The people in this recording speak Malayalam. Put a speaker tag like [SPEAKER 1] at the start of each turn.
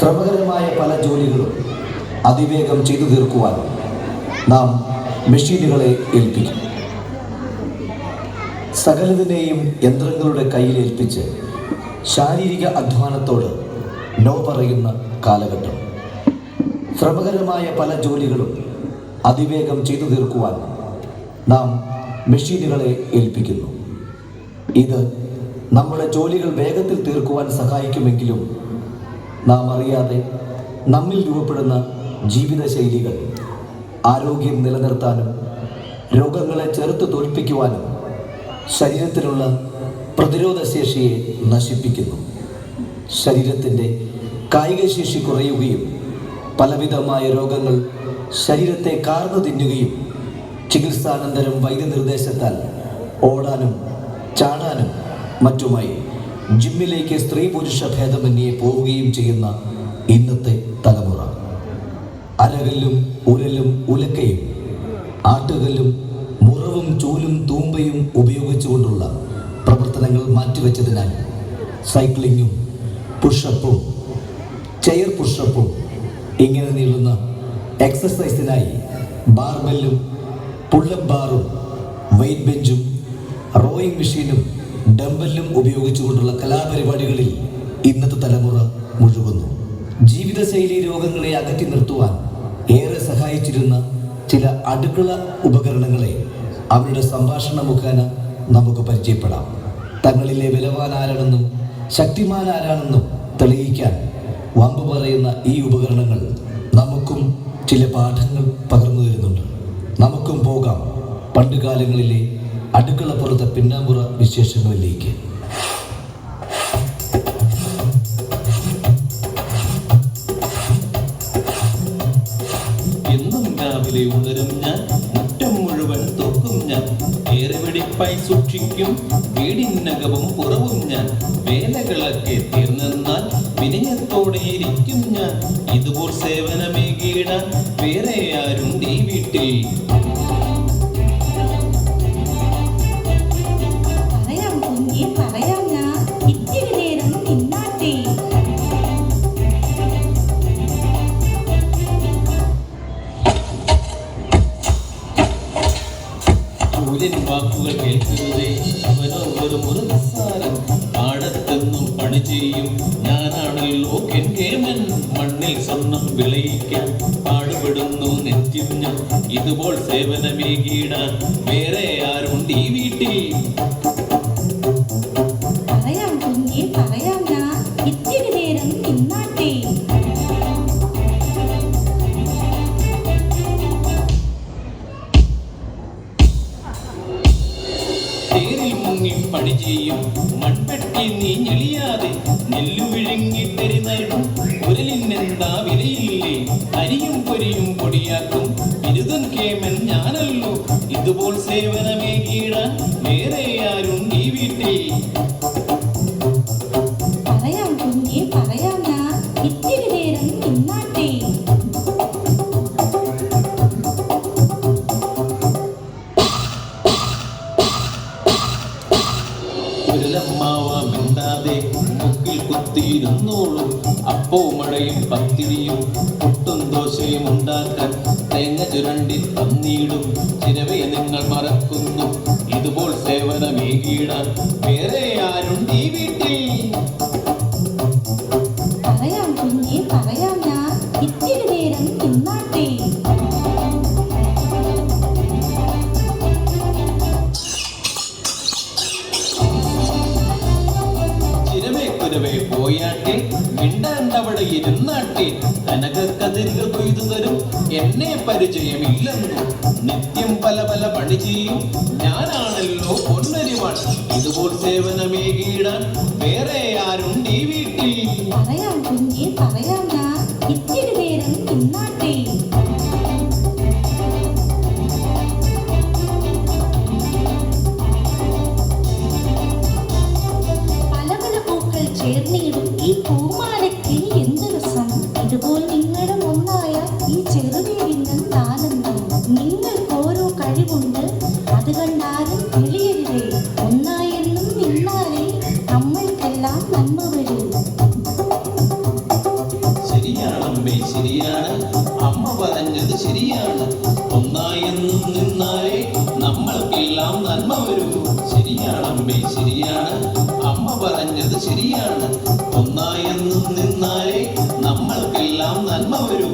[SPEAKER 1] ശ്രമകരമായ പല ജോലികളും അതിവേഗം ചെയ്തു തീർക്കുവാൻ നാം മെഷീനുകളെ ഏൽപ്പിക്കും. സകലതിനെയും യന്ത്രങ്ങളുടെ കയ്യിലേൽപ്പിച്ച് ശാരീരിക അധ്വാനത്തോട് നോ പറയുന്ന കാലഘട്ടം. ശ്രമകരമായ പല ജോലികളും അതിവേഗം ചെയ്തു തീർക്കുവാൻ നാം മെഷീനുകളെ ഏൽപ്പിക്കുന്നു. ഇത് നമ്മുടെ ജോലികൾ വേഗത്തിൽ തീർക്കുവാൻ സഹായിക്കുമെങ്കിലും നാം അറിയാതെ നമ്മിൽ രൂപപ്പെടുന്ന ജീവിതശൈലികൾ ആരോഗ്യം നിലനിർത്താനും രോഗങ്ങളെ ചെറുത്ത് തോൽപ്പിക്കുവാനും ശരീരത്തിനുള്ള പ്രതിരോധശേഷിയെ നശിപ്പിക്കുന്നു. ശരീരത്തിൻ്റെ കായികശേഷി കുറയുകയും പലവിധമായ രോഗങ്ങൾ ശരീരത്തെ കാർന്നു തിന്നുകയും ചികിത്സാനന്തരം വൈദ്യനിർദ്ദേശത്താൽ ഓടാനും ചാടാനും മറ്റുമായി ജിമ്മിലേക്ക് സ്ത്രീ പുരുഷ ഭേദമന്യേ പോവുകയും ചെയ്യുന്ന ഇന്നത്തെ തലമുറ അരകല്ലും ഉരലും ഉലക്കയും ആട്ടുകല്ലും മുറവും ചൂലും തൂമ്പയും ഉപയോഗിച്ചുകൊണ്ടുള്ള പ്രവർത്തനങ്ങൾ മാറ്റിവെച്ചതിനാൽ സൈക്ലിങ്ങും പുഷപ്പും ചെയർ പുഷപ്പും ഇങ്ങനെ നീളുന്ന എക്സസൈസിനായി ബാർബെല്ലും പുള്ളപ്പ് ബാറും വെയ്റ്റ് ബെഞ്ചും റോയിങ് മെഷീനും ഡംബെല്ലും ഉപയോഗിച്ചുകൊണ്ടുള്ള കലാപരിപാടികളിൽ ഇന്നത്തെ തലമുറ മുഴുകുന്നു. ജീവിതശൈലി രോഗങ്ങളെ അകറ്റി നിർത്തുവാൻ ഏറെ സഹായിച്ചിരുന്ന ചില അടുക്കള ഉപകരണങ്ങളെ അവരുടെ സംഭാഷണ മുഖേന നമുക്ക് പരിചയപ്പെടാം. തങ്ങളിലെ ബലവാനാരാണെന്നും ശക്തിമാനാരാണെന്നും തെളിയിക്കാൻ വമ്പ് പറയുന്ന ഈ ഉപകരണങ്ങൾ നമുക്കും ചില പാഠങ്ങൾ പകർന്നു തരുന്നുണ്ട്. നമുക്കും പോകാം പണ്ടുകാലങ്ങളിലെ അടുക്കളപ്പുറത്തെ പിന്നാമ്പുറ വിശേഷങ്ങളിലേക്ക്.
[SPEAKER 2] എന്നും രാവിലെ ഉണരും ഞാൻ, മുറ്റം മുഴുവൻ തോക്കും ഞാൻ, ഏറെ വെടിപ്പായി സൂക്ഷിക്കും വീടിനകവും പുറവും ഞാൻ. വേലകളൊക്കെ തീർന്നെന്നാൽ വിനയത്തോടെ ഇരിക്കും ഞാൻ. ഇതുപോൽ സേവനമേകിടാൻ വേറെ ആരുണ്ട് ഈ വീട്ടിൽ? വാക്കുകൾ കേൾക്കുന്നതേ അവനോ ഒരു മുറുസാരം. പാടത്തെന്നും പണി ചെയ്യും ഞാനാണല്ലോ കേമൻ. മണ്ണിൽ സ്വർണം വിളയിക്കാൻ പാടുപെടുന്നു നെറ്റിൽ ഞാൻ. ഇതുപോൽ സേവനമേകിടാൻ വേറെ ആരുണ്ട് ഈ വീട്ടിൽ? പണി ചെയ്യും മൺപെട്ടി നീ ഞെളിയാതെ. നെല്ലു വിഴുങ്ങി തെരുന്നഴും ഉരലിനെന്താ വിലയില്ലേ? അരിയും പൊരിയും പൊടിയാക്കും ബിരുദൻ കേമൻ ഞാനല്ലോ. ഇതുപോൽ സേവനമേകിടാൻ വേറെ ആരും ഈ വീട്ടിൽ? മിണ്ടാതെ മുക്കിൽ കുത്തിയിരുന്നോളും. അപ്പോ മഴയും പത്തിരിയും പുട്ടും ദോശയും ഉണ്ടാക്കാൻ തേങ്ങ ചുരണ്ടി തന്നീടും. ചിരവയെ നിങ്ങൾ മറക്കുന്നു. ഇതുപോൽ സേവനമേകിടാൻ വേറെ ആരുണ്ട് ഈ വീട്ടിൽ? പോയാട്ടെ മിണ്ടാണ്ടവിടെ ഇരുന്നാട്ടെ. കനകക്കതിരുകൾ കൊയ്തു തരും എന്നെ പരിചയമില്ലെന്നു. നിത്യം പല പല പണി ചെയ്യും ഞാനാണല്ലോ പൊന്നരിവാൾ. ഇതുപോൽ സേവനമേകിടാൻ വേറെ ആരുണ്ട് ഈ വീട്ടിൽ?
[SPEAKER 3] ചേർന്നിടും ഈ പൂമാലയ്ക്ക് എന്ത് രസം. ഇതുപോൽ നിങ്ങളും ഒന്നായ ഈ ചെറുവീടിനും ആനന്ദം. നിങ്ങൾക്ക് ഓരോ കഴിവുണ്ട്, അത് കണ്ടാലും തെളിയരുതേ. ഒന്നായെന്നും നിന്നാലേ നമ്മൾക്കെല്ലാം നന്മ വരൂ.
[SPEAKER 2] പറഞ്ഞത് ശരിയാണ്. ഒന്നായെന്നും നിന്നാലേ നമ്മൾക്കെല്ലാം നന്മ വരൂ. ശരിയാണമ്മേ ശരിയാണ്, അമ്മ പറഞ്ഞത് ശരിയാണ്. ഒന്നായെന്നും നിന്നാലേ നമ്മൾക്കെല്ലാം നന്മ വരൂ.